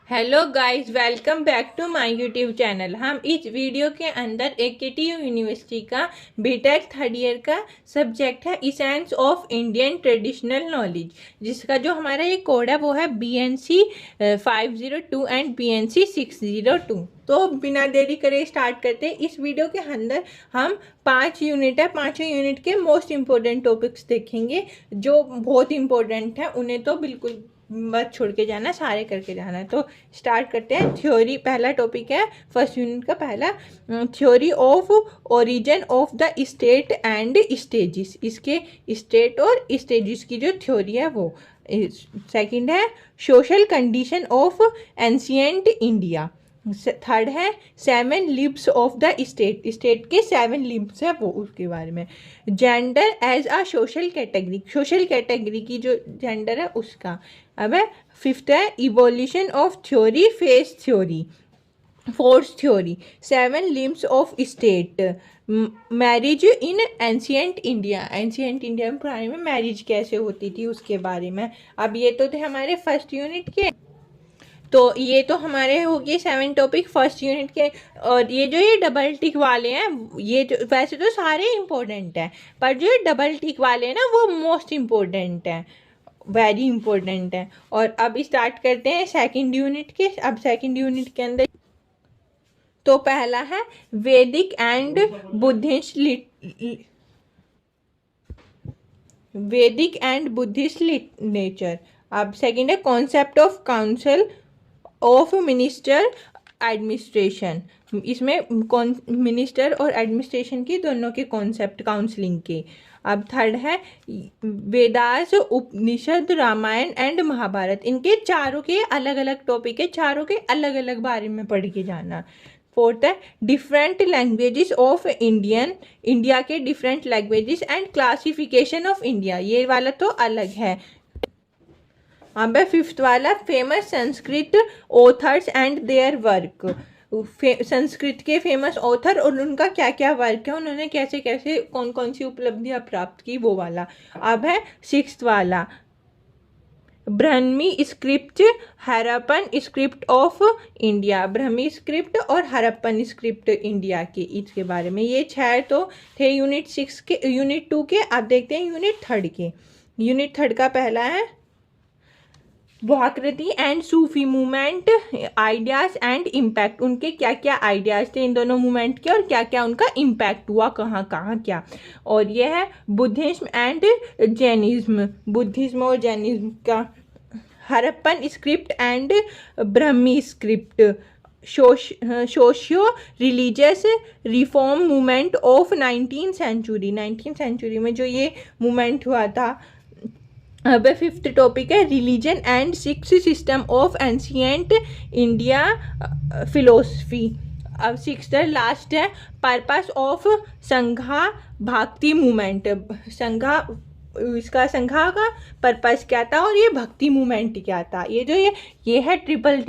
Hello guys, welcome back to my YouTube channel. हम इस video के अंदर एकेटीयू यूनिवर्सिटी का बीटेक थर्ड ईयर का सब्जेक्ट है essence of Indian traditional knowledge, जिसका जो हमारा ये कोड है वो है BNC 502 एंड BNC 602। तो बिना देरी करे स्टार्ट करते हैं। इस वीडियो के अंदर हम 5 यूनिट है, पाँचों यूनिट के मोस्ट इम्पोर्टेंट टॉपिक्स देखेंगे जो बहुत इम्पोर्टेंट है, उन्हें तो बिल्कुल मत छोड़ के जाना, सारे करके जाना है। तो स्टार्ट करते हैं। थ्योरी पहला टॉपिक है फर्स्ट यूनिट का पहला, theory of origin of the state and stages. इसके स्टेट और स्टेजेस की जो थ्योरी है वो। सेकंड है social condition of ancient India. Third है 7 limbs of the state, state के 7 लिम्स है वो, उसके बारे में। Gender as a social category, social category की जो जेंडर है उसका। अब है फिफ्थ है evolution of theory, face theory. Fourth theory 7 limbs of state. Marriage in ancient India, ancient India में पुराने में मैरिज कैसे होती थी उसके बारे में। अब ये तो थे हमारे फर्स्ट यूनिट के, तो ये तो हमारे हो गए 7 टॉपिक फर्स्ट यूनिट के। और ये डबल टिक वाले हैं, ये जो वैसे तो सारे इम्पोर्टेंट हैं, पर जो ये डबल टिक वाले हैं ना वो मोस्ट इम्पोर्टेंट हैं, वेरी इंपॉर्टेंट है। और अब स्टार्ट करते हैं सेकंड यूनिट के। अब सेकंड यूनिट के अंदर तो पहला है वैदिक एंड बुद्धिस्ट लिटरेचर। अब सेकंड है concept of council of minister administration. इसमें कौन मिनिस्टर और एडमिनिस्ट्रेशन की दोनों के कॉन्सेप्ट काउंसलिंग के। अब थर्ड है वेदास, उपनिषद, रामायण एंड महाभारत। इनके चारों के अलग अलग टॉपिक है, चारों के अलग अलग बारे में पढ़ के जाना। फोर्थ है डिफरेंट लैंग्वेजेस ऑफ इंडिया के different languages and classification of India, ये वाला तो अलग है। अब है फिफ्थ वाला famous Sanskrit authors and their work. Sanskrit के फेमस ऑथर और उनका क्या क्या वर्क है, उन्होंने कैसे कैसे कौन कौन सी उपलब्धियां प्राप्त की, वो वाला। अब है सिक्स्थ वाला Brahmi script, Harappan script of India. Brahmi script और हरप्पन स्क्रिप्ट इंडिया के, इसके बारे में। ये 6 तो थे यूनिट 6 के, यूनिट 2 के। अब देखते हैं यूनिट 3 के। यूनिट 3 का पहला है वाकृति and Sufi movement, ideas and impact. उनके क्या क्या आइडियाज थे इन दोनों मूवमेंट के और क्या क्या उनका इम्पैक्ट हुआ, कहाँ कहाँ क्या। और यह है बुद्धिज्म एंड जैनिज्म, बुद्धिज्म और जैनिज्म का। Harappan script and Brahmi script. Socio religious reform movement of 19th century, 19th century में जो ये मूवमेंट हुआ था। अब फिफ्थ टॉपिक है religion and six system of ancient India philosophy. अब सिक्स्थ लास्ट है purpose of Sangha Bhakti movement. संघा, इसका संघा का पर्पस क्या था और ये भक्ति मूवमेंट क्या था। ये जो ये है ट्रिपल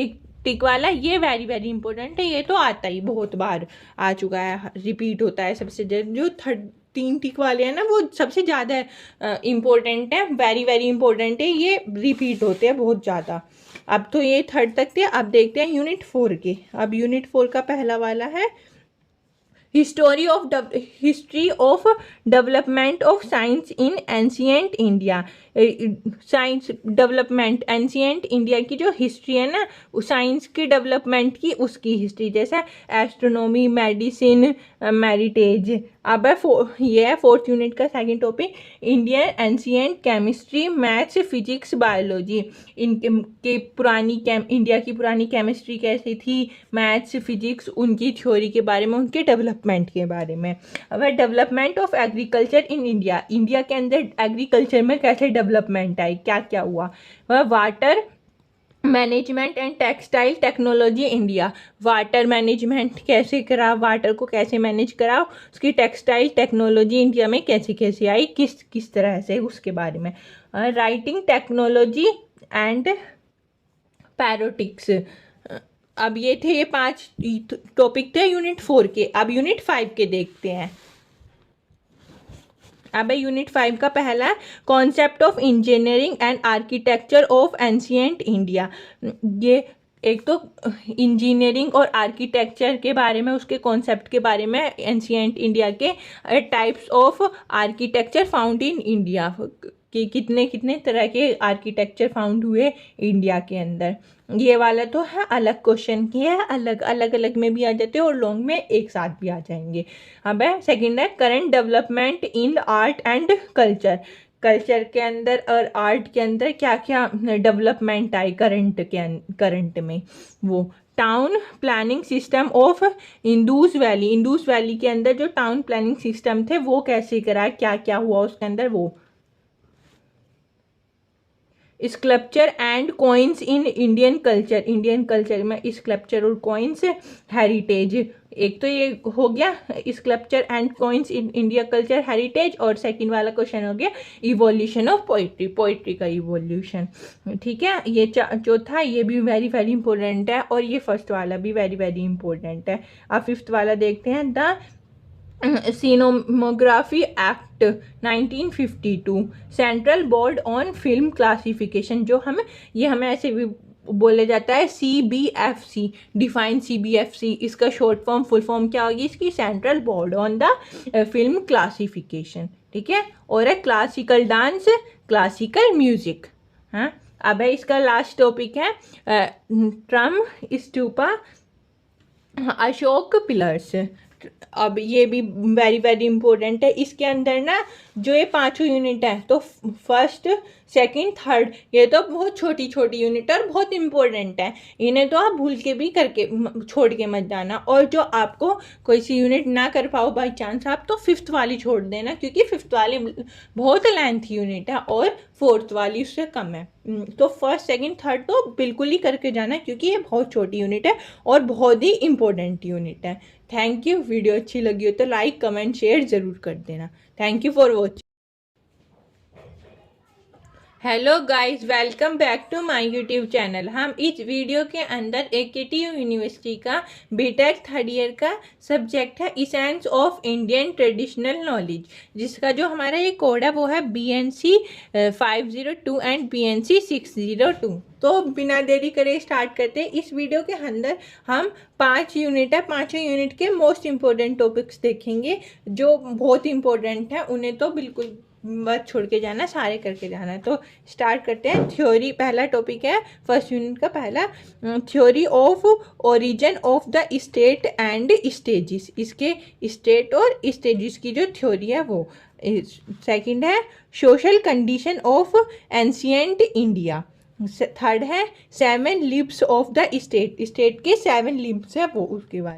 टिक वाला, ये वेरी वेरी इंपॉर्टेंट है। ये तो आता ही बहुत बार आ चुका है, रिपीट होता है सबसे। जो 3 टिक वाले हैं ना वो सबसे ज़्यादा इम्पोर्टेंट है, वेरी वेरी इंपॉर्टेंट है, ये रिपीट होते हैं बहुत ज़्यादा। अब तो ये 3rd तक थे। अब देखते हैं यूनिट 4 के। अब यूनिट 4 का पहला वाला है history of development of science in ancient India. Science development, ancient India की जो हिस्ट्री है ना, साइंस की डेवलपमेंट की, उसकी हिस्ट्री, जैसे एस्ट्रोनॉमी, मेडिसिन, मेरिटेज। अब ये है 4th यूनिट का second topic Indian ancient chemistry, maths, physics, biology. इनके इंडिया की पुरानी केमिस्ट्री कैसी थी, मैथ्स, फिजिक्स, उनकी थ्योरी के बारे में, उनके डेवलपमेंट के बारे में। अब है development of agriculture in India, India के अंदर एग्रीकल्चर में कैसे डेवलपमेंट आई, क्या क्या हुआ। वह water management and textile technology India, water management कैसे करा, वाटर को कैसे मैनेज करा, उसकी टेक्सटाइल टेक्नोलॉजी इंडिया में कैसे कैसे आई, किस किस तरह से, उसके बारे में। राइटिंग टेक्नोलॉजी एंड पैरोटिक्स। अब ये थे, ये 5 टॉपिक थे यूनिट 4 के। अब यूनिट 5 के देखते हैं। अब यूनिट 5 का पहला concept of engineering and architecture of ancient India. ये एक तो इंजीनियरिंग और आर्किटेक्चर के बारे में, उसके कॉन्सेप्ट के बारे में, एंशिएंट इंडिया के types of architecture found in India, कि कितने कितने तरह के आर्किटेक्चर फाउंड हुए इंडिया के अंदर। ये वाला तो है अलग क्वेश्चन की है, अलग अलग अलग में भी आ जाते हैं और लॉन्ग में एक साथ भी आ जाएंगे। अब है सेकेंड है current development in art and culture. Culture के अंदर और आर्ट के अंदर क्या क्या डेवलपमेंट आई करंट में, वो town planning system of Indus valley के अंदर जो टाउन प्लानिंग सिस्टम थे वो कैसे करा, क्या क्या हुआ उसके अंदर, वो sculpture and coins in Indian culture में स्कल्पचर और कॉइन्स हेरिटेज। एक तो ये हो गया sculpture and coins in India culture heritage, और सेकंड वाला क्वेश्चन हो गया इवोल्यूशन ऑफ पोइट्री का इवोल्यूशन। ठीक है, ये चौथा ये भी वेरी वेरी इंपॉर्टेंट है, और ये फर्स्ट वाला भी वेरी वेरी इंपॉर्टेंट है। अब फिफ्थ वाला देखते हैं, the cinematography act 1952, central board on film classification, जो हमें ऐसे भी बोले जाता है CBFC, डिफाइन CBFC, इसका शॉर्ट फॉर्म फुल फॉर्म क्या होगी इसकी, central board on the film classification. ठीक है, और है क्लासिकल डांस, क्लासिकल म्यूजिक। हाँ, अब है इसका लास्ट टॉपिक है ट्रम स्तूपा, अशोक पिलर्स। अब ये भी वेरी वेरी इंपॉर्टेंट है। इसके अंदर ना जो ये पांचों यूनिट है, तो फर्स्ट सेकंड थर्ड, ये तो बहुत छोटी छोटी यूनिट है और बहुत इंपॉर्टेंट है, इन्हें तो आप भूल के भी करके छोड़ के मत जाना। और जो आपको कोई सी यूनिट ना कर पाओ बाई चांस आप, तो फिफ्थ वाली छोड़ देना, क्योंकि फिफ्थ वाली बहुत लेंथ यूनिट है और फोर्थ वाली उससे कम है। तो फर्स्ट सेकंड थर्ड तो बिल्कुल ही करके जाना, क्योंकि ये बहुत छोटी यूनिट है और बहुत ही इंपॉर्टेंट यूनिट है। Thank you. वीडियो अच्छी लगी हो तो लाइक कमेंट शेयर ज़रूर कर देना। Thank you for watching. Hello guys, welcome back to my YouTube channel. हम इस वीडियो के अंदर AKTU यूनिवर्सिटी का बीटेक थर्ड ईयर का सब्जेक्ट है essence of Indian traditional knowledge, जिसका जो हमारा ये कोड है वो है BNC 502 एंड BNC 602। तो बिना देरी करे स्टार्ट करते हैं। इस वीडियो के अंदर हम 5 यूनिट है, पाँचों यूनिट के मोस्ट इंपॉर्टेंट टॉपिक्स देखेंगे, जो बहुत इंपॉर्टेंट है, उन्हें तो बिल्कुल मत छोड़ के जाना, सारे करके जाना। तो स्टार्ट करते हैं। थ्योरी पहला टॉपिक है फर्स्ट यूनिट का, पहला theory of origin of the state and stages, इसके स्टेट और स्टेजेस की जो थ्योरी है वो। सेकंड है social condition of ancient India. Third है 7 libs of the state, state के 7 लिब्स है वो, उसके बाद